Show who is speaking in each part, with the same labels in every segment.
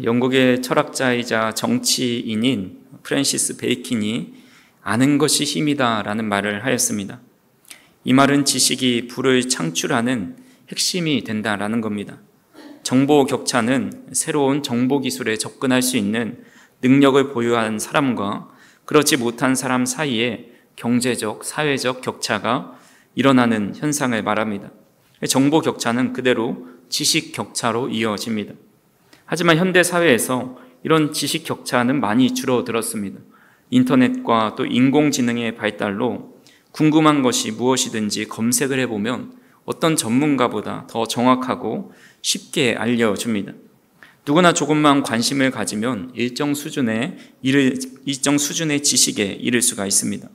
Speaker 1: 영국의 철학자이자 정치인인 프랜시스 베이킨이 아는 것이 힘이다라는 말을 하였습니다. 이 말은 지식이 부를 창출하는 핵심이 된다라는 겁니다. 정보 격차는 새로운 정보 기술에 접근할 수 있는 능력을 보유한 사람과 그렇지 못한 사람 사이에 경제적, 사회적 격차가 일어나는 현상을 말합니다. 정보 격차는 그대로 지식 격차로 이어집니다. 하지만 현대 사회에서 이런 지식 격차는 많이 줄어들었습니다. 인터넷과 또 인공지능의 발달로 궁금한 것이 무엇이든지 검색을 해보면 어떤 전문가보다 더 정확하고 쉽게 알려줍니다. 누구나 조금만 관심을 가지면 일정 수준의 지식에 이를 수가 있습니다.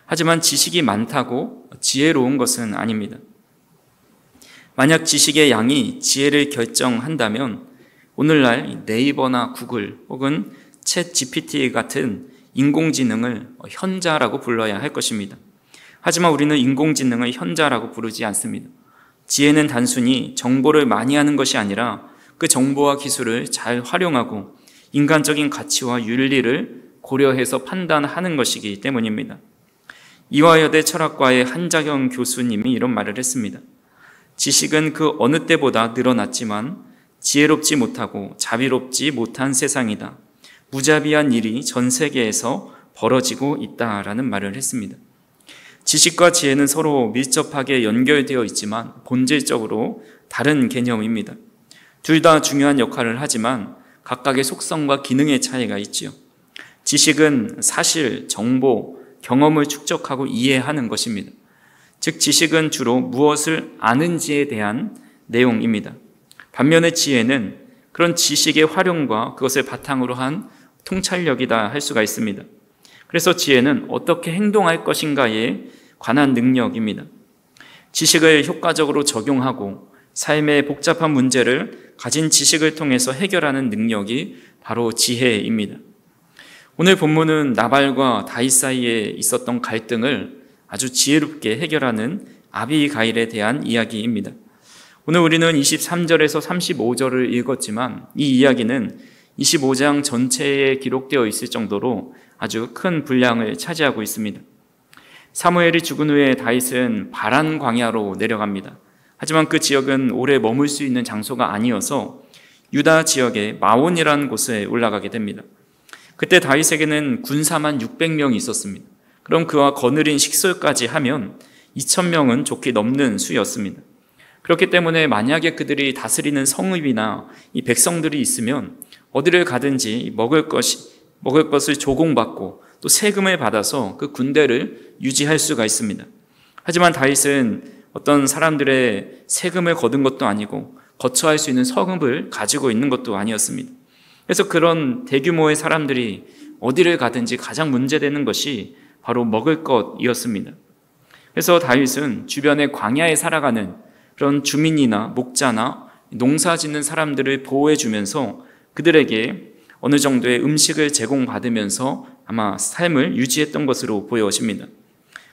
Speaker 1: 하지만 지식이 많다고 지혜로운 것은 아닙니다. 만약 지식의 양이 지혜를 결정한다면 오늘날 네이버나 구글 혹은 챗 GPT 같은 인공지능을 현자라고 불러야 할 것입니다. 하지만 우리는 인공지능을 현자라고 부르지 않습니다. 지혜는 단순히 정보를 많이 하는 것이 아니라 그 정보와 기술을 잘 활용하고 인간적인 가치와 윤리를 고려해서 판단하는 것이기 때문입니다. 이화여대 철학과의 한자경 교수님이 이런 말을 했습니다. 지식은 그 어느 때보다 늘어났지만 지혜롭지 못하고 자비롭지 못한 세상이다. 무자비한 일이 전 세계에서 벌어지고 있다라는 말을 했습니다. 지식과 지혜는 서로 밀접하게 연결되어 있지만 본질적으로 다른 개념입니다. 둘 다 중요한 역할을 하지만 각각의 속성과 기능의 차이가 있지요. 지식은 사실, 정보, 경험을 축적하고 이해하는 것입니다. 즉 지식은 주로 무엇을 아는지에 대한 내용입니다. 반면에 지혜는 그런 지식의 활용과 그것을 바탕으로 한 통찰력이다 할 수가 있습니다. 그래서 지혜는 어떻게 행동할 것인가에 관한 능력입니다. 지식을 효과적으로 적용하고 삶의 복잡한 문제를 가진 지식을 통해서 해결하는 능력이 바로 지혜입니다. 오늘 본문은 나발과 다윗 사이에 있었던 갈등을 아주 지혜롭게 해결하는 아비가일에 대한 이야기입니다. 오늘 우리는 23절에서 35절을 읽었지만 이 이야기는 25장 전체에 기록되어 있을 정도로 아주 큰 분량을 차지하고 있습니다. 사무엘이 죽은 후에 다윗은 바란 광야로 내려갑니다. 하지만 그 지역은 오래 머물 수 있는 장소가 아니어서 유다 지역의 마온이라는 곳에 올라가게 됩니다. 그때 다윗에게는 군사만 600명이 있었습니다. 그럼 그와 거느린 식솔까지 하면 2000명은 좋게 넘는 수였습니다. 그렇기 때문에 만약에 그들이 다스리는 성읍이나 이 백성들이 있으면 어디를 가든지 먹을 것을 조공받고 또 세금을 받아서 그 군대를 유지할 수가 있습니다. 하지만 다윗은 어떤 사람들의 세금을 거둔 것도 아니고 거처할 수 있는 성읍을 가지고 있는 것도 아니었습니다. 그래서 그런 대규모의 사람들이 어디를 가든지 가장 문제되는 것이 바로 먹을 것이었습니다. 그래서 다윗은 주변의 광야에 살아가는 그런 주민이나 목자나 농사 짓는 사람들을 보호해주면서 그들에게 어느 정도의 음식을 제공받으면서 아마 삶을 유지했던 것으로 보여집니다.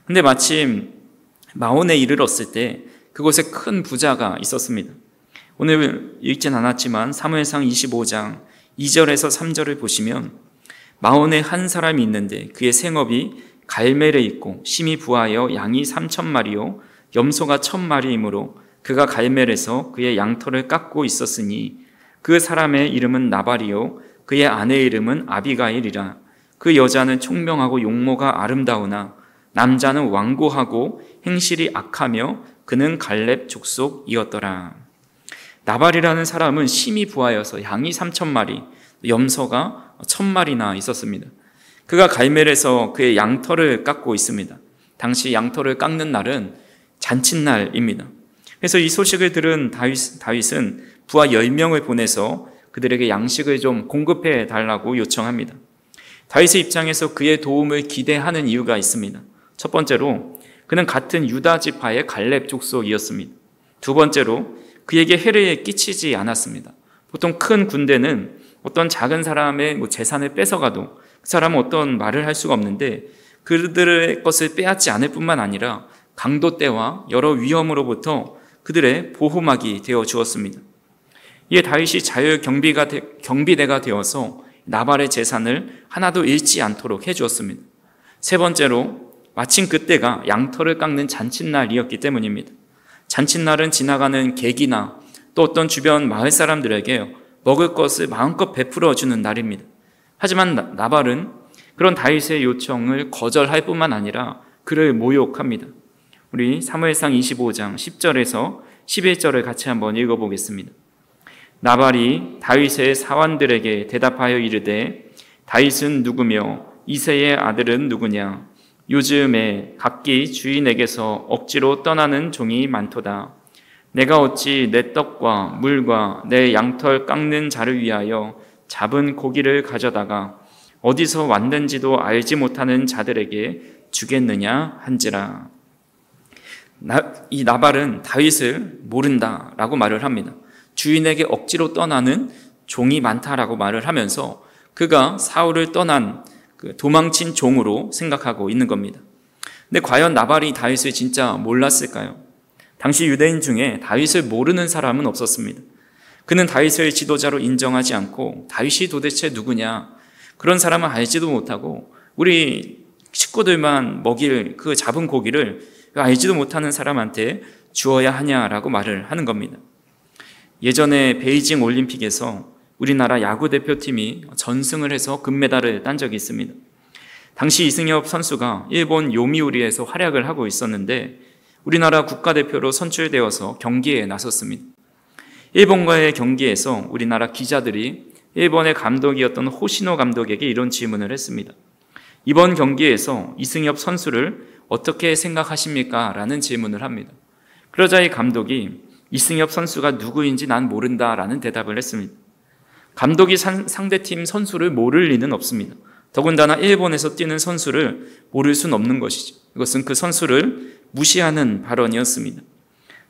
Speaker 1: 근데 마침 마온에 이르렀을 때 그곳에 큰 부자가 있었습니다. 오늘 읽진 않았지만 사무엘상 25장 2절에서 3절을 보시면 마온에 한 사람이 있는데 그의 생업이 갈멜에 있고 심히 부하여 양이 3000마리요 염소가 1000마리이므로 그가 갈멜에서 그의 양털을 깎고 있었으니 그 사람의 이름은 나발이요 그의 아내의 이름은 아비가일이라. 그 여자는 총명하고 용모가 아름다우나 남자는 완고하고 행실이 악하며 그는 갈렙 족속이었더라. 나발이라는 사람은 심히 부하여서 양이 3000마리, 염소가 1000마리나 있었습니다. 그가 갈멜에서 그의 양털을 깎고 있습니다. 당시 양털을 깎는 날은 잔칫날입니다. 그래서 이 소식을 들은 다윗은 부하 10명을 보내서 그들에게 양식을 좀 공급해 달라고 요청합니다. 다윗의 입장에서 그의 도움을 기대하는 이유가 있습니다. 첫 번째로 그는 같은 유다 지파의 갈렙 족속이었습니다. 두 번째로 그에게 해를 끼치지 않았습니다. 보통 큰 군대는 어떤 작은 사람의 재산을 뺏어가도 그 사람은 어떤 말을 할 수가 없는데 그들의 것을 빼앗지 않을 뿐만 아니라 강도 때와 여러 위험으로부터 그들의 보호막이 되어 주었습니다. 이에 다윗이 자유 경비대가 되어서 나발의 재산을 하나도 잃지 않도록 해주었습니다. 세 번째로 마침 그때가 양털을 깎는 잔칫날이었기 때문입니다. 잔칫날은 지나가는 객이나 또 어떤 주변 마을 사람들에게 먹을 것을 마음껏 베풀어 주는 날입니다. 하지만 나발은 그런 다윗의 요청을 거절할 뿐만 아니라 그를 모욕합니다. 우리 사무엘상 25장 10절에서 11절을 같이 한번 읽어보겠습니다. 나발이 다윗의 사환들에게 대답하여 이르되 다윗은 누구며 이새의 아들은 누구냐? 요즘에 각기 주인에게서 억지로 떠나는 종이 많도다. 내가 어찌 내 떡과 물과 내 양털 깎는 자를 위하여 잡은 고기를 가져다가 어디서 왔는지도 알지 못하는 자들에게 주겠느냐 한지라. 이 나발은 다윗을 모른다라고 말을 합니다. 주인에게 억지로 떠나는 종이 많다라고 말을 하면서 그가 사울을 떠난 도망친 종으로 생각하고 있는 겁니다. 근데 과연 나발이 다윗을 진짜 몰랐을까요? 당시 유대인 중에 다윗을 모르는 사람은 없었습니다. 그는 다윗을 지도자로 인정하지 않고 다윗이 도대체 누구냐, 그런 사람은 알지도 못하고 우리 식구들만 먹일 그 잡은 고기를 알지도 못하는 사람한테 주어야 하냐라고 말을 하는 겁니다. 예전에 베이징 올림픽에서 우리나라 야구 대표팀이 전승을 해서 금메달을 딴 적이 있습니다. 당시 이승엽 선수가 일본 요미우리에서 활약을 하고 있었는데 우리나라 국가대표로 선출되어서 경기에 나섰습니다. 일본과의 경기에서 우리나라 기자들이 일본의 감독이었던 호시노 감독에게 이런 질문을 했습니다. 이번 경기에서 이승엽 선수를 어떻게 생각하십니까? 라는 질문을 합니다. 그러자 이 감독이 이승엽 선수가 누구인지 난 모른다 라는 대답을 했습니다. 감독이 상대팀 선수를 모를 리는 없습니다. 더군다나 일본에서 뛰는 선수를 모를 수는 없는 것이죠. 이것은 그 선수를 무시하는 발언이었습니다.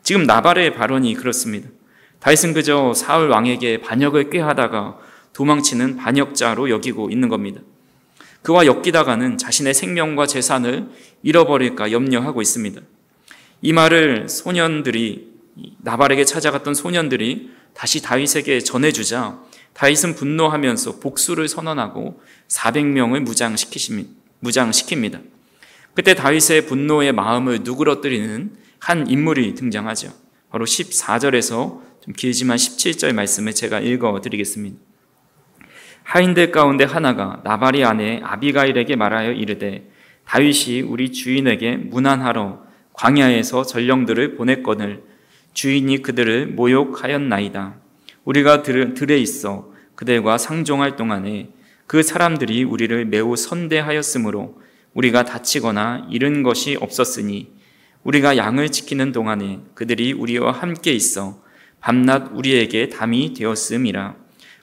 Speaker 1: 지금 나발의 발언이 그렇습니다. 다윗은 그저 사울 왕에게 반역을 꾀하다가 도망치는 반역자로 여기고 있는 겁니다. 그와 엮이다가는 자신의 생명과 재산을 잃어버릴까 염려하고 있습니다. 이 말을 나발에게 찾아갔던 소년들이 다시 다윗에게 전해주자 다윗은 분노하면서 복수를 선언하고 400명을 무장시킵니다. 그때 다윗의 분노의 마음을 누그러뜨리는 한 인물이 등장하죠. 바로 14절에서 좀 길지만 17절 말씀을 제가 읽어드리겠습니다. 하인들 가운데 하나가 나발의 아내 아비가일에게 말하여 이르되 다윗이 우리 주인에게 문안하러 광야에서 전령들을 보냈거늘 주인이 그들을 모욕하였나이다. 우리가 들에 있어 그들과 상종할 동안에 그 사람들이 우리를 매우 선대하였으므로 우리가 다치거나 잃은 것이 없었으니 우리가 양을 지키는 동안에 그들이 우리와 함께 있어 밤낮 우리에게 담이 되었음이라.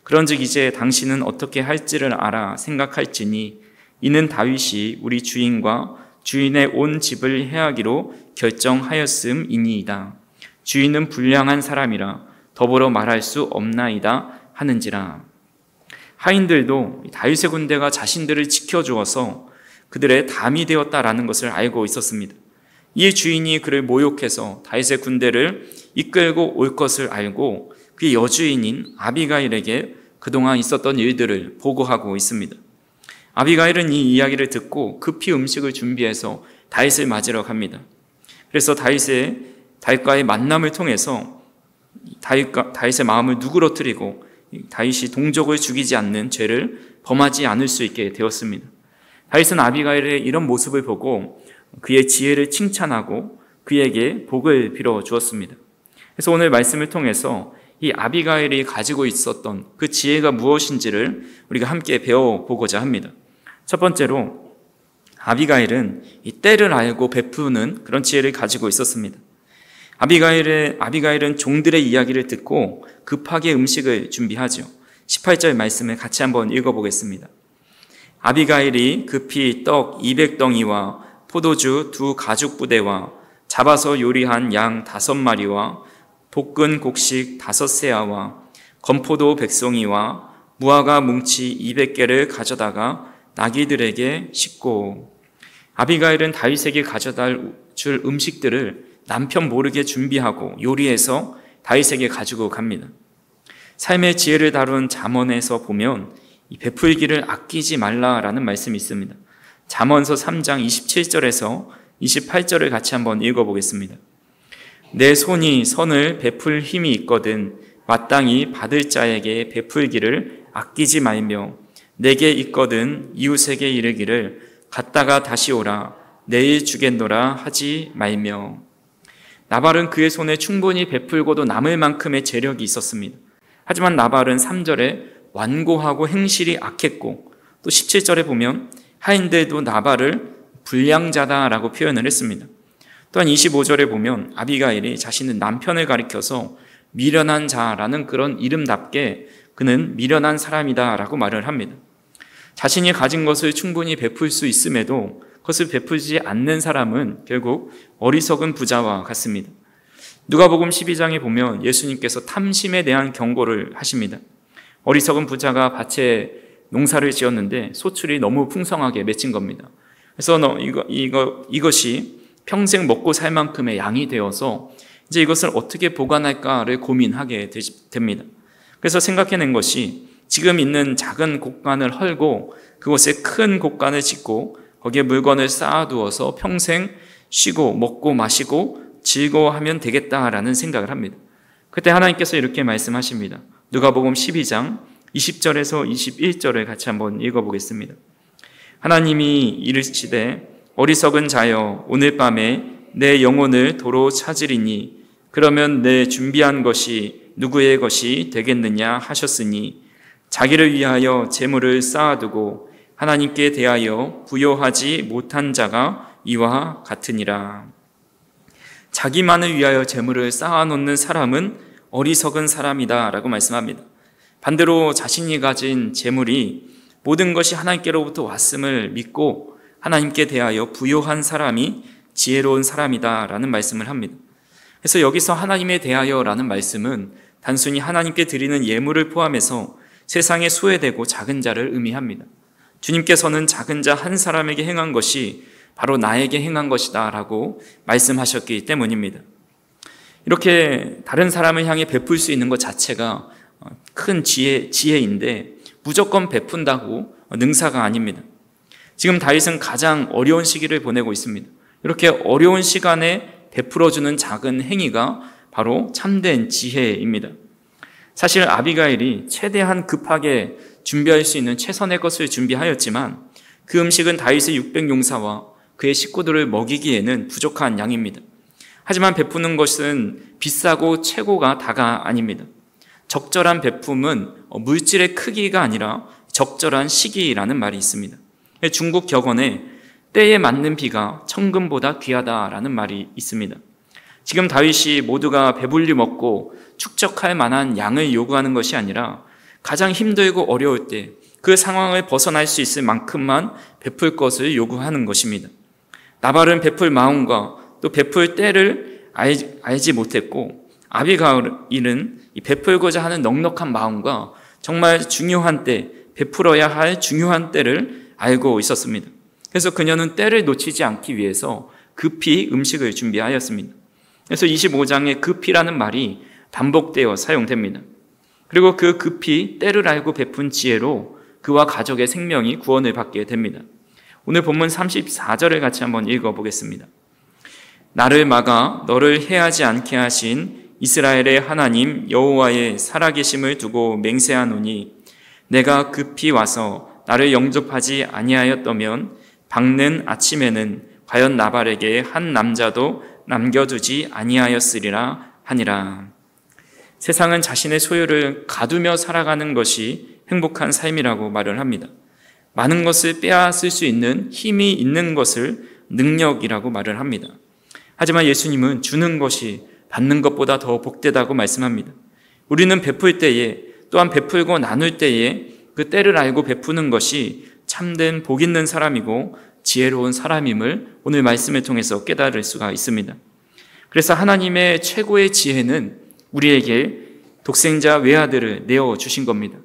Speaker 1: 그런즉 이제 당신은 어떻게 할지를 알아 생각할지니 이는 다윗이 우리 주인과 주인의 온 집을 해하기로 결정하였음이니이다. 주인은 불량한 사람이라 더불어 말할 수 없나이다 하는지라. 하인들도 다윗의 군대가 자신들을 지켜주어서 그들의 담이 되었다라는 것을 알고 있었습니다. 이 주인이 그를 모욕해서 다윗의 군대를 이끌고 올 것을 알고 그의 여주인인 아비가일에게 그동안 있었던 일들을 보고하고 있습니다. 아비가일은 이 이야기를 듣고 급히 음식을 준비해서 다윗을 맞으러 갑니다. 그래서 다윗과의 만남을 통해서 다윗의 마음을 누그러뜨리고 다윗이 동족을 죽이지 않는 죄를 범하지 않을 수 있게 되었습니다. 다윗은 아비가일의 이런 모습을 보고 그의 지혜를 칭찬하고 그에게 복을 빌어 주었습니다. 그래서 오늘 말씀을 통해서 이 아비가일이 가지고 있었던 그 지혜가 무엇인지를 우리가 함께 배워보고자 합니다. 첫 번째로 아비가일은 이 때를 알고 베푸는 그런 지혜를 가지고 있었습니다. 아비가일은 종들의 이야기를 듣고 급하게 음식을 준비하죠. 18절 말씀을 같이 한번 읽어보겠습니다. 아비가일이 급히 떡 200덩이와 포도주 2 가죽 부대와 잡아서 요리한 양 5마리와 볶은 곡식 5세아와 건포도 100송이와 무화과 뭉치 200개를 가져다가 나귀들에게 싣고. 아비가일은 다윗에게 가져다 줄 음식들을 남편 모르게 준비하고 요리해서 다윗에게 가지고 갑니다. 삶의 지혜를 다룬 잠언에서 보면 이 베풀기를 아끼지 말라라는 말씀이 있습니다. 잠언서 3장 27절에서 28절을 같이 한번 읽어보겠습니다. 내 손이 선을 베풀 힘이 있거든 마땅히 받을 자에게 베풀기를 아끼지 말며 내게 있거든 이웃에게 이르기를 갔다가 다시 오라 내일 주겠노라 하지 말며. 나발은 그의 손에 충분히 베풀고도 남을 만큼의 재력이 있었습니다. 하지만 나발은 3절에 완고하고 행실이 악했고 또 17절에 보면 하인들도 나발을 불량자다라고 표현을 했습니다. 또한 25절에 보면 아비가일이 자신의 남편을 가리켜서 미련한 자라는 그런 이름답게 그는 미련한 사람이다라고 말을 합니다. 자신이 가진 것을 충분히 베풀 수 있음에도 그것을 베풀지 않는 사람은 결국 어리석은 부자와 같습니다. 누가복음 12장에 보면 예수님께서 탐심에 대한 경고를 하십니다. 어리석은 부자가 밭에 농사를 지었는데 소출이 너무 풍성하게 맺힌 겁니다. 그래서 이것이 평생 먹고 살 만큼의 양이 되어서 이제 이것을 어떻게 보관할까를 고민하게 됩니다. 그래서 생각해낸 것이 지금 있는 작은 곡간을 헐고 그곳에 큰 곡간을 짓고 거기에 물건을 쌓아두어서 평생 쉬고 먹고 마시고 즐거워하면 되겠다라는 생각을 합니다. 그때 하나님께서 이렇게 말씀하십니다. 누가복음 12장 20절에서 21절을 같이 한번 읽어보겠습니다. 하나님이 이르시되 어리석은 자여 오늘 밤에 내 영혼을 도로 찾으리니 그러면 내 준비한 것이 누구의 것이 되겠느냐 하셨으니 자기를 위하여 재물을 쌓아두고 하나님께 대하여 부요하지 못한 자가 이와 같으니라. 자기만을 위하여 재물을 쌓아놓는 사람은 어리석은 사람이다 라고 말씀합니다. 반대로 자신이 가진 재물이 모든 것이 하나님께로부터 왔음을 믿고 하나님께 대하여 부요한 사람이 지혜로운 사람이다 라는 말씀을 합니다. 그래서 여기서 하나님에 대하여라는 말씀은 단순히 하나님께 드리는 예물을 포함해서 세상에 소외되고 작은 자를 의미합니다. 주님께서는 작은 자 한 사람에게 행한 것이 바로 나에게 행한 것이다 라고 말씀하셨기 때문입니다. 이렇게 다른 사람을 향해 베풀 수 있는 것 자체가 큰 지혜인데 무조건 베푼다고 능사가 아닙니다. 지금 다윗은 가장 어려운 시기를 보내고 있습니다. 이렇게 어려운 시간에 베풀어주는 작은 행위가 바로 참된 지혜입니다. 사실 아비가일이 최대한 급하게 준비할 수 있는 최선의 것을 준비하였지만 그 음식은 다윗의 600용사와 그의 식구들을 먹이기에는 부족한 양입니다. 하지만 베푸는 것은 비싸고 최고가 다가 아닙니다. 적절한 베품은 물질의 크기가 아니라 적절한 시기라는 말이 있습니다. 중국 격언에 때에 맞는 비가 천금보다 귀하다라는 말이 있습니다. 지금 다윗이 모두가 배불리 먹고 축적할 만한 양을 요구하는 것이 아니라 가장 힘들고 어려울 때 그 상황을 벗어날 수 있을 만큼만 베풀 것을 요구하는 것입니다. 나발은 베풀 마음과 또 베풀 때를 알지 못했고 아비가일은 베풀고자 하는 넉넉한 마음과 정말 중요한 때, 베풀어야 할 중요한 때를 알고 있었습니다. 그래서 그녀는 때를 놓치지 않기 위해서 급히 음식을 준비하였습니다. 그래서 25장에 급히라는 말이 반복되어 사용됩니다. 그리고 그 급히 때를 알고 베푼 지혜로 그와 가족의 생명이 구원을 받게 됩니다. 오늘 본문 34절을 같이 한번 읽어보겠습니다. 나를 막아 너를 해하지 않게 하신 이스라엘의 하나님 여호와의 살아계심을 두고 맹세하노니 내가 급히 와서 나를 영접하지 아니하였다면 밝는 아침에는 과연 나발에게 한 남자도 남겨두지 아니하였으리라 하니라. 세상은 자신의 소유를 가두며 살아가는 것이 행복한 삶이라고 말을 합니다. 많은 것을 빼앗을 수 있는 힘이 있는 것을 능력이라고 말을 합니다. 하지만 예수님은 주는 것이 받는 것보다 더 복되다고 말씀합니다. 우리는 베풀 때에 또한 베풀고 나눌 때에 그 때를 알고 베푸는 것이 참된 복 있는 사람이고 지혜로운 사람임을 오늘 말씀을 통해서 깨달을 수가 있습니다. 그래서 하나님의 최고의 지혜는 우리에게 독생자 외아들을 내어주신 겁니다.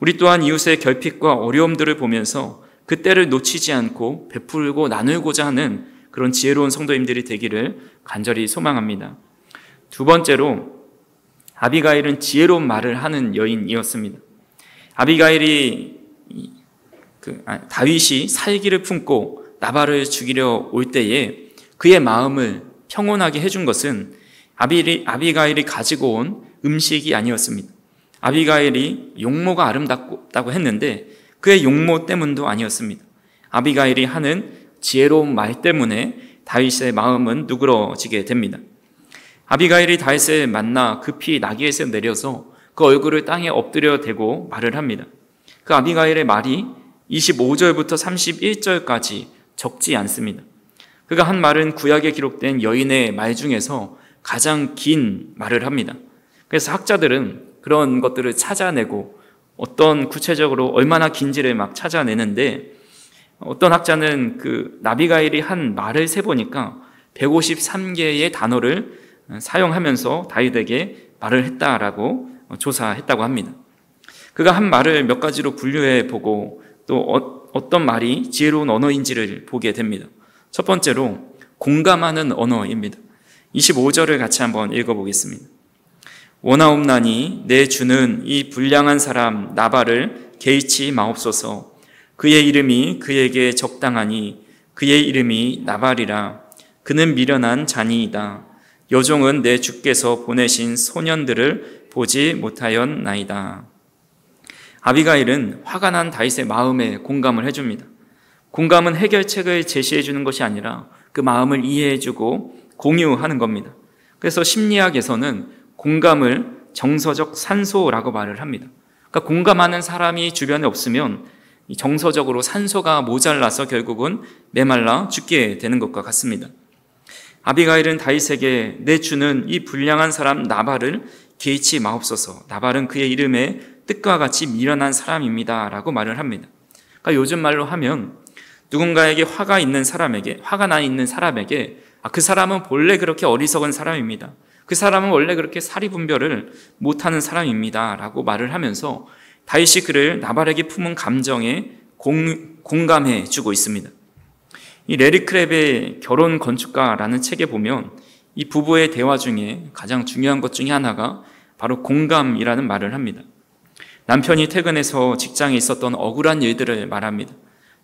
Speaker 1: 우리 또한 이웃의 결핍과 어려움들을 보면서 그 때를 놓치지 않고 베풀고 나누고자 하는 그런 지혜로운 성도님들이 되기를 간절히 소망합니다. 두 번째로 아비가일은 지혜로운 말을 하는 여인이었습니다. 아비가일이 다윗이 살기를 품고 나발을 죽이려 올 때에 그의 마음을 평온하게 해준 것은 아비가일이 가지고 온 음식이 아니었습니다. 아비가일이 용모가 아름답다고 했는데 그의 용모 때문도 아니었습니다. 아비가일이 하는 지혜로운 말 때문에 다윗의 마음은 누그러지게 됩니다. 아비가일이 다윗을 만나 급히 나귀에서 내려서 그 얼굴을 땅에 엎드려 대고 말을 합니다. 그 아비가일의 말이 25절부터 31절까지 적지 않습니다. 그가 한 말은 구약에 기록된 여인의 말 중에서 가장 긴 말을 합니다. 그래서 학자들은 그런 것들을 찾아내고 어떤 구체적으로 얼마나 긴지를 막 찾아내는데, 어떤 학자는 그 아비가일이 한 말을 세보니까 153개의 단어를 사용하면서 다윗에게 말을 했다라고 조사했다고 합니다. 그가 한 말을 몇 가지로 분류해 보고 또 어떤 말이 지혜로운 언어인지를 보게 됩니다. 첫 번째로 공감하는 언어입니다. 25절을 같이 한번 읽어보겠습니다. 원하옵나니 내 주는 이 불량한 사람 나발을 개의치 마옵소서. 그의 이름이 그에게 적당하니 그의 이름이 나발이라. 그는 미련한 자니이다. 여종은 내 주께서 보내신 소년들을 보지 못하였나이다. 아비가일은 화가 난 다윗의 마음에 공감을 해줍니다. 공감은 해결책을 제시해 주는 것이 아니라 그 마음을 이해해 주고 공유하는 겁니다. 그래서 심리학에서는 공감을 정서적 산소라고 말을 합니다. 그러니까 공감하는 사람이 주변에 없으면 정서적으로 산소가 모자라서 결국은 메말라 죽게 되는 것과 같습니다. 아비가일은 다윗에게 내 주는 이 불량한 사람 나발을 개의치 마옵소서. 나발은 그의 이름에 뜻과 같이 미련한 사람입니다 라고 말을 합니다. 그러니까 요즘 말로 하면 누군가에게 화가 나 있는 사람에게 그 사람은 본래 그렇게 어리석은 사람입니다. 그 사람은 원래 그렇게 사리분별을 못하는 사람입니다 라고 말을 하면서 다윗이 그를 나발에게 품은 감정에 공감해 주고 있습니다. 이 레리 크랩의 결혼 건축가라는 책에 보면 이 부부의 대화 중에 가장 중요한 것 중에 하나가 바로 공감이라는 말을 합니다. 남편이 퇴근해서 직장에 있었던 억울한 일들을 말합니다.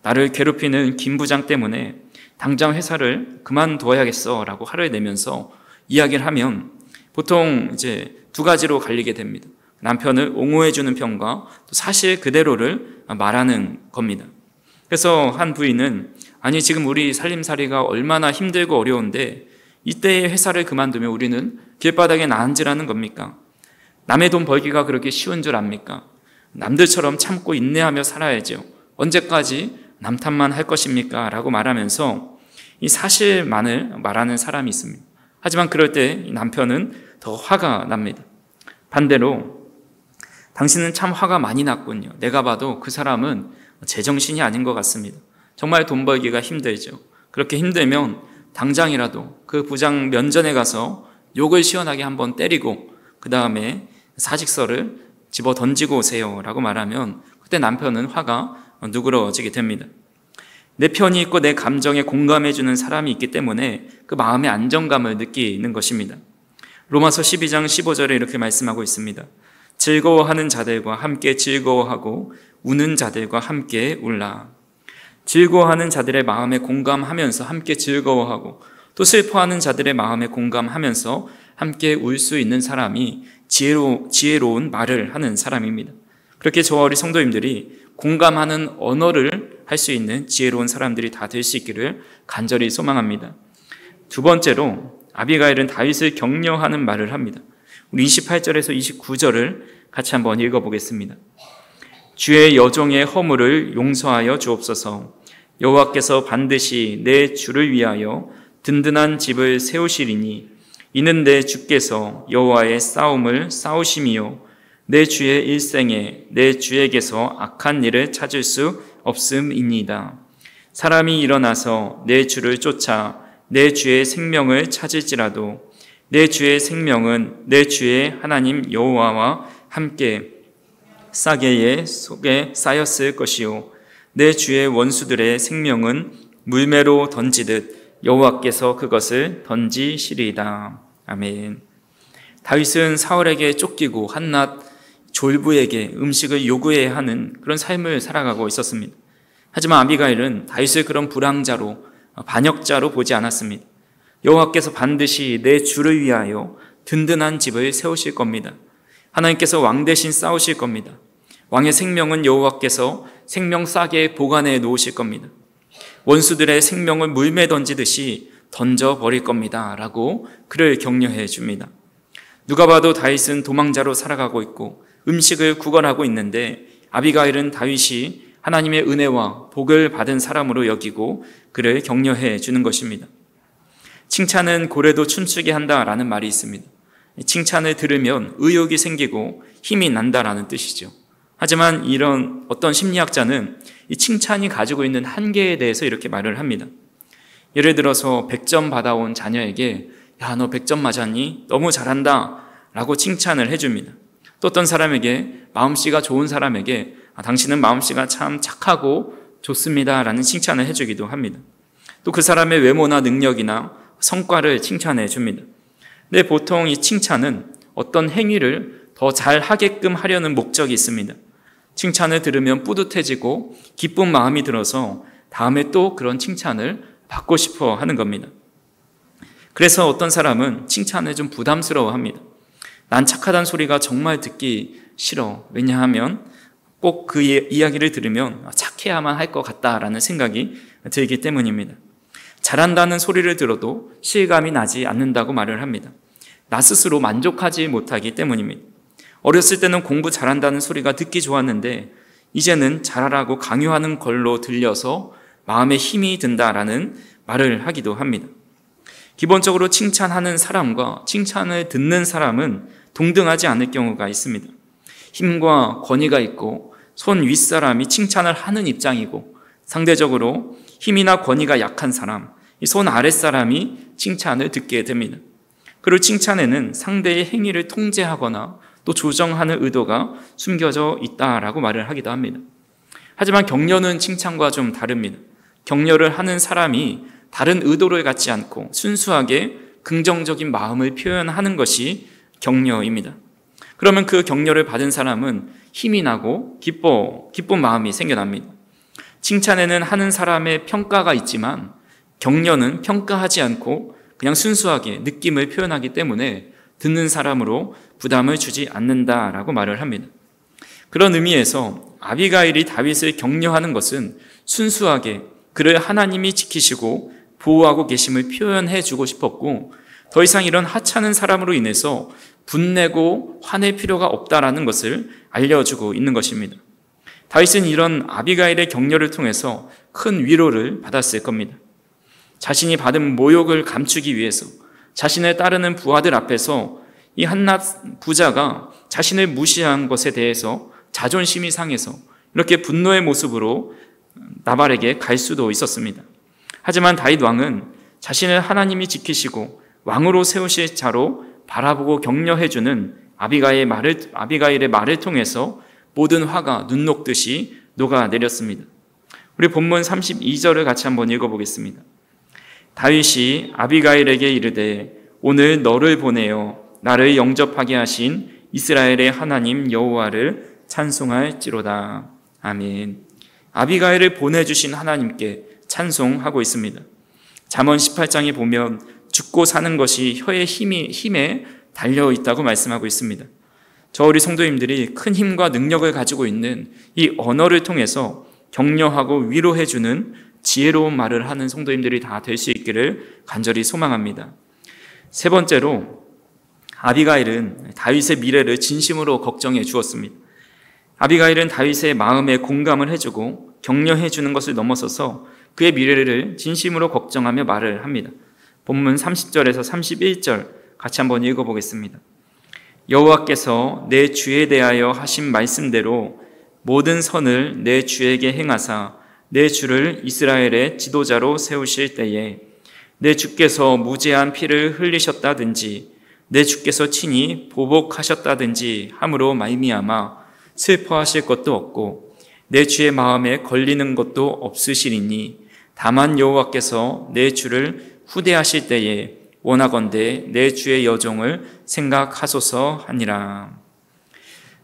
Speaker 1: 나를 괴롭히는 김 부장 때문에 당장 회사를 그만둬야겠어 라고 화를 내면서 이야기를 하면 보통 이제 두 가지로 갈리게 됩니다. 남편을 옹호해주는 편과 또 사실 그대로를 말하는 겁니다. 그래서 한 부인은 아니 지금 우리 살림살이가 얼마나 힘들고 어려운데 이때의 회사를 그만두면 우리는 길바닥에 나앉으라는 겁니까? 남의 돈 벌기가 그렇게 쉬운 줄 압니까? 남들처럼 참고 인내하며 살아야죠. 언제까지 남 탓만 할 것입니까? 라고 말하면서 이 사실만을 말하는 사람이 있습니다. 하지만 그럴 때 남편은 더 화가 납니다. 반대로 당신은 참 화가 많이 났군요. 내가 봐도 그 사람은 제정신이 아닌 것 같습니다. 정말 돈 벌기가 힘들죠. 그렇게 힘들면 당장이라도 그 부장 면전에 가서 욕을 시원하게 한번 때리고 그 다음에 사직서를 집어 던지고 오세요 라고 말하면 그때 남편은 화가 누그러지게 됩니다. 내 편이 있고 내 감정에 공감해주는 사람이 있기 때문에 그 마음의 안정감을 느끼는 것입니다. 로마서 12장 15절에 이렇게 말씀하고 있습니다. 즐거워하는 자들과 함께 즐거워하고 우는 자들과 함께 울라. 즐거워하는 자들의 마음에 공감하면서 함께 즐거워하고 또 슬퍼하는 자들의 마음에 공감하면서 함께 울 수 있는 사람이 지혜로운 말을 하는 사람입니다. 그렇게 저와 우리 성도님들이 공감하는 언어를 할 수 있는 지혜로운 사람들이 다 될 수 있기를 간절히 소망합니다. 두 번째로 아비가일은 다윗을 격려하는 말을 합니다. 우리 28절에서 29절을 같이 한번 읽어보겠습니다. 주의 여종의 허물을 용서하여 주옵소서. 여호와께서 반드시 내 주를 위하여 든든한 집을 세우시리니 이는 내 주께서 여호와의 싸움을 싸우심이요 내 주의 일생에 내 주에게서 악한 일을 찾을 수 없음이니이다. 사람이 일어나서 내 주를 쫓아 내 주의 생명을 찾을지라도 내 주의 생명은 내 주의 하나님 여호와와 함께 싸개의 속에 쌓였을 것이요 내 주의 원수들의 생명은 물매로 던지듯 여호와께서 그것을 던지시리이다. 아멘. 다윗은 사울에게 쫓기고 한낱 졸부에게 음식을 요구해야 하는 그런 삶을 살아가고 있었습니다. 하지만 아비가일은 다윗을 그런 불황자로, 반역자로 보지 않았습니다. 여호와께서 반드시 내 주를 위하여 든든한 집을 세우실 겁니다. 하나님께서 왕 대신 싸우실 겁니다. 왕의 생명은 여호와께서 생명 싸게 보관해 놓으실 겁니다. 원수들의 생명을 물매 던지듯이 던져버릴 겁니다 라고 그를 격려해 줍니다. 누가 봐도 다윗은 도망자로 살아가고 있고 음식을 구걸하고 있는데 아비가일은 다윗이 하나님의 은혜와 복을 받은 사람으로 여기고 그를 격려해 주는 것입니다. 칭찬은 고래도 춤추게 한다라는 말이 있습니다. 칭찬을 들으면 의욕이 생기고 힘이 난다라는 뜻이죠. 하지만 이런 어떤 심리학자는 이 칭찬이 가지고 있는 한계에 대해서 이렇게 말을 합니다. 예를 들어서 100점 받아온 자녀에게 야, 너 100점 맞았니? 너무 잘한다 라고 칭찬을 해줍니다. 또 어떤 사람에게, 마음씨가 좋은 사람에게 당신은 마음씨가 참 착하고 좋습니다 라는 칭찬을 해주기도 합니다. 또 그 사람의 외모나 능력이나 성과를 칭찬해 줍니다. 근데 보통 이 칭찬은 어떤 행위를 더 잘하게끔 하려는 목적이 있습니다. 칭찬을 들으면 뿌듯해지고 기쁜 마음이 들어서 다음에 또 그런 칭찬을 받고 싶어 하는 겁니다. 그래서 어떤 사람은 칭찬을 좀 부담스러워합니다. 난 착하다는 소리가 정말 듣기 싫어. 왜냐하면 꼭 그 이야기를 들으면 착해야만 할 것 같다라는 생각이 들기 때문입니다. 잘한다는 소리를 들어도 실감이 나지 않는다고 말을 합니다. 나 스스로 만족하지 못하기 때문입니다. 어렸을 때는 공부 잘한다는 소리가 듣기 좋았는데 이제는 잘하라고 강요하는 걸로 들려서 마음에 힘이 든다라는 말을 하기도 합니다. 기본적으로 칭찬하는 사람과 칭찬을 듣는 사람은 동등하지 않을 경우가 있습니다. 힘과 권위가 있고 손 윗사람이 칭찬을 하는 입장이고 상대적으로 힘이나 권위가 약한 사람, 손 아랫사람이 칭찬을 듣게 됩니다. 그리고 칭찬에는 상대의 행위를 통제하거나 또 조정하는 의도가 숨겨져 있다라고 말을 하기도 합니다. 하지만 격려는 칭찬과 좀 다릅니다. 격려를 하는 사람이 다른 의도를 갖지 않고 순수하게 긍정적인 마음을 표현하는 것이 격려입니다. 그러면 그 격려를 받은 사람은 힘이 나고 기쁜 마음이 생겨납니다. 칭찬에는 하는 사람의 평가가 있지만 격려는 평가하지 않고 그냥 순수하게 느낌을 표현하기 때문에 듣는 사람으로 부담을 주지 않는다라고 말을 합니다. 그런 의미에서 아비가일이 다윗을 격려하는 것은 순수하게 그를 하나님이 지키시고 보호하고 계심을 표현해 주고 싶었고 더 이상 이런 하찮은 사람으로 인해서 분내고 화낼 필요가 없다라는 것을 알려주고 있는 것입니다. 다윗은 이런 아비가일의 격려를 통해서 큰 위로를 받았을 겁니다. 자신이 받은 모욕을 감추기 위해서 자신을 따르는 부하들 앞에서 이 한낱 부자가 자신을 무시한 것에 대해서 자존심이 상해서 이렇게 분노의 모습으로 나발에게 갈 수도 있었습니다. 하지만 다윗 왕은 자신을 하나님이 지키시고 왕으로 세우실 자로 바라보고 격려해주는 아비가일의 말을 통해서 모든 화가 눈 녹듯이 녹아내렸습니다. 우리 본문 32절을 같이 한번 읽어보겠습니다. 다윗이 아비가일에게 이르되 오늘 너를 보내어 나를 영접하게 하신 이스라엘의 하나님 여호와를 찬송할지로다. 아멘. 아비가일을 보내주신 하나님께 찬송하고 있습니다. 잠언 18장에 보면 죽고 사는 것이 혀의 힘에 달려있다고 말씀하고 있습니다. 저 우리 성도님들이 큰 힘과 능력을 가지고 있는 이 언어를 통해서 격려하고 위로해주는 지혜로운 말을 하는 성도님들이 다 될 수 있기를 간절히 소망합니다. 세 번째로 아비가일은 다윗의 미래를 진심으로 걱정해 주었습니다. 아비가일은 다윗의 마음에 공감을 해주고 격려해 주는 것을 넘어서서 그의 미래를 진심으로 걱정하며 말을 합니다. 본문 30절에서 31절 같이 한번 읽어보겠습니다. 여호와께서 내 주에 대하여 하신 말씀대로 모든 선을 내 주에게 행하사 내 주를 이스라엘의 지도자로 세우실 때에 내 주께서 무죄한 피를 흘리셨다든지 내 주께서 친히 보복하셨다든지 함으로 말미암아 슬퍼하실 것도 없고 내 주의 마음에 걸리는 것도 없으시리니 다만 여호와께서 내 주를 후대하실 때에 원하건대 내 주의 여종을 생각하소서 하니라.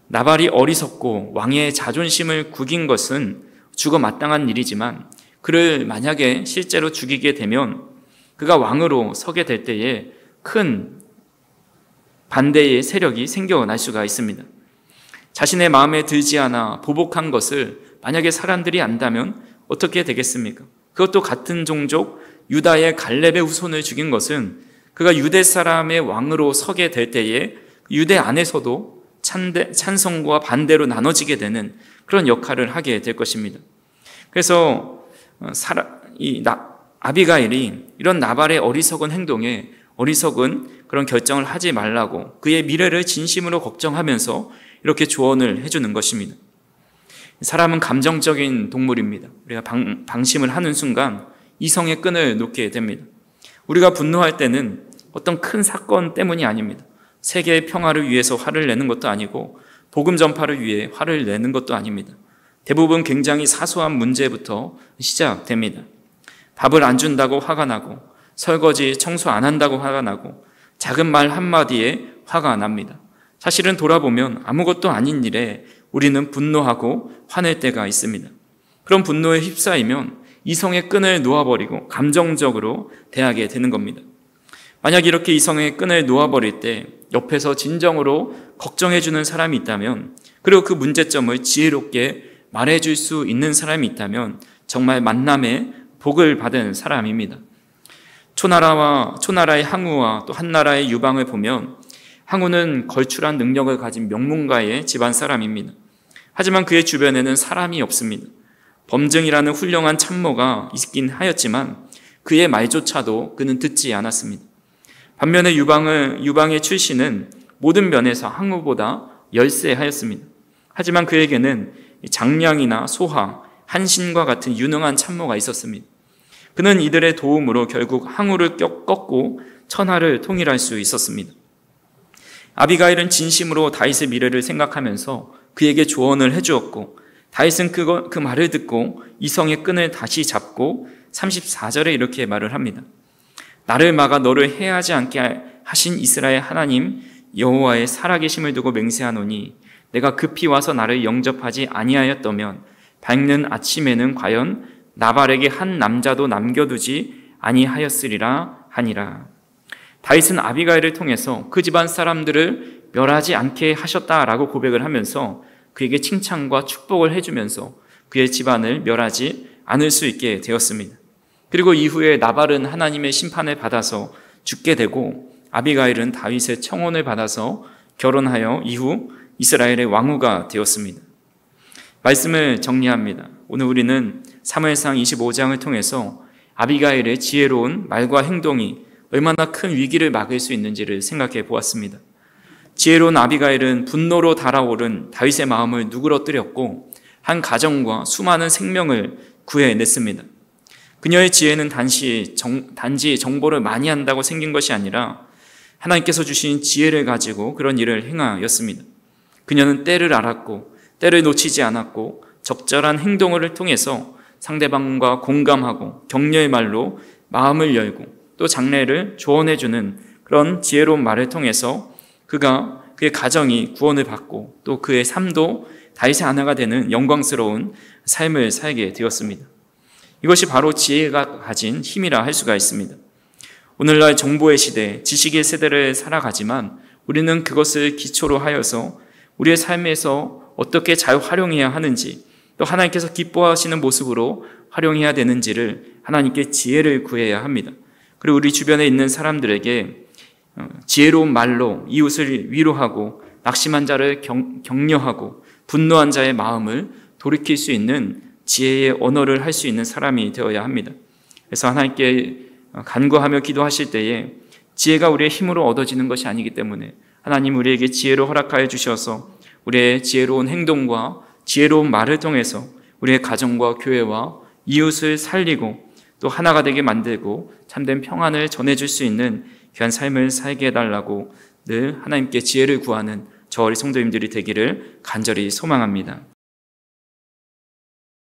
Speaker 1: 나발이 어리석고 왕의 자존심을 구긴 것은 죽어 마땅한 일이지만 그를 만약에 실제로 죽이게 되면 그가 왕으로 서게 될 때에 큰 반대의 세력이 생겨날 수가 있습니다. 자신의 마음에 들지 않아 보복한 것을 만약에 사람들이 안다면 어떻게 되겠습니까? 그것도 같은 종족 유다의 갈렙의 후손을 죽인 것은 그가 유대 사람의 왕으로 서게 될 때에 유대 안에서도 찬성과 반대로 나눠지게 되는 그런 역할을 하게 될 것입니다. 그래서 아비가일이 이런 나발의 어리석은 행동에 어리석은 그런 결정을 하지 말라고 그의 미래를 진심으로 걱정하면서 이렇게 조언을 해주는 것입니다. 사람은 감정적인 동물입니다. 우리가 방심을 하는 순간 이성의 끈을 놓게 됩니다. 우리가 분노할 때는 어떤 큰 사건 때문이 아닙니다. 세계의 평화를 위해서 화를 내는 것도 아니고 복음 전파를 위해 화를 내는 것도 아닙니다. 대부분 굉장히 사소한 문제부터 시작됩니다. 밥을 안 준다고 화가 나고 설거지 청소 안 한다고 화가 나고 작은 말 한마디에 화가 납니다. 사실은 돌아보면 아무것도 아닌 일에 우리는 분노하고 화낼 때가 있습니다. 그런 분노에 휩싸이면 이성의 끈을 놓아버리고 감정적으로 대하게 되는 겁니다. 만약 이렇게 이성의 끈을 놓아버릴 때 옆에서 진정으로 걱정해주는 사람이 있다면, 그리고 그 문제점을 지혜롭게 말해줄 수 있는 사람이 있다면 정말 만남의 복을 받은 사람입니다. 초나라의 항우와 또 한나라의 유방을 보면 항우는 걸출한 능력을 가진 명문가의 집안 사람입니다. 하지만 그의 주변에는 사람이 없습니다. 범증이라는 훌륭한 참모가 있긴 하였지만 그의 말조차도 그는 듣지 않았습니다. 반면에 유방의 출신은 모든 면에서 항우보다 열세하였습니다. 하지만 그에게는 장량이나 소하, 한신과 같은 유능한 참모가 있었습니다. 그는 이들의 도움으로 결국 항우를 꺾고 천하를 통일할 수 있었습니다. 아비가일은 진심으로 다윗의 미래를 생각하면서 그에게 조언을 해주었고, 다윗은 그 말을 듣고 이성의 끈을 다시 잡고 34절에 이렇게 말을 합니다. 나를 막아 너를 해하지 않게 하신 이스라엘 하나님 여호와의 살아계심을 두고 맹세하노니 내가 급히 와서 나를 영접하지 아니하였다면 밝는 아침에는 과연 나발에게 한 남자도 남겨두지 아니하였으리라 하니라. 다윗은 아비가일을 통해서 그 집안 사람들을 멸하지 않게 하셨다라고 고백을 하면서 그에게 칭찬과 축복을 해주면서 그의 집안을 멸하지 않을 수 있게 되었습니다. 그리고 이후에 나발은 하나님의 심판을 받아서 죽게 되고 아비가일은 다윗의 청혼을 받아서 결혼하여 이후 이스라엘의 왕후가 되었습니다. 말씀을 정리합니다. 오늘 우리는 사무엘상 25장을 통해서 아비가일의 지혜로운 말과 행동이 얼마나 큰 위기를 막을 수 있는지를 생각해 보았습니다. 지혜로운 아비가일은 분노로 달아오른 다윗의 마음을 누그러뜨렸고 한 가정과 수많은 생명을 구해냈습니다. 그녀의 지혜는 단지 정보를 많이 한다고 생긴 것이 아니라 하나님께서 주신 지혜를 가지고 그런 일을 행하였습니다. 그녀는 때를 알았고 때를 놓치지 않았고 적절한 행동을 통해서 상대방과 공감하고 격려의 말로 마음을 열고 또 장래를 조언해주는 그런 지혜로운 말을 통해서 그의 가정이 구원을 받고 또 그의 삶도 다윗의 아내가 되는 영광스러운 삶을 살게 되었습니다. 이것이 바로 지혜가 가진 힘이라 할 수가 있습니다. 오늘날 정보의 시대, 지식의 세대를 살아가지만 우리는 그것을 기초로 하여서 우리의 삶에서 어떻게 잘 활용해야 하는지, 또 하나님께서 기뻐하시는 모습으로 활용해야 되는지를 하나님께 지혜를 구해야 합니다. 그리고 우리 주변에 있는 사람들에게 지혜로운 말로 이웃을 위로하고 낙심한 자를 격려하고 분노한 자의 마음을 돌이킬 수 있는 지혜의 언어를 할 수 있는 사람이 되어야 합니다. 그래서 하나님께 간구하며 기도하실 때에 지혜가 우리의 힘으로 얻어지는 것이 아니기 때문에 하나님 우리에게 지혜를 허락하여 주셔서 우리의 지혜로운 행동과 지혜로운 말을 통해서 우리의 가정과 교회와 이웃을 살리고 또 하나가 되게 만들고 참된 평안을 전해줄 수 있는 귀한 삶을 살게 해달라고 늘 하나님께 지혜를 구하는 저 어린 성도님들이 되기를 간절히 소망합니다.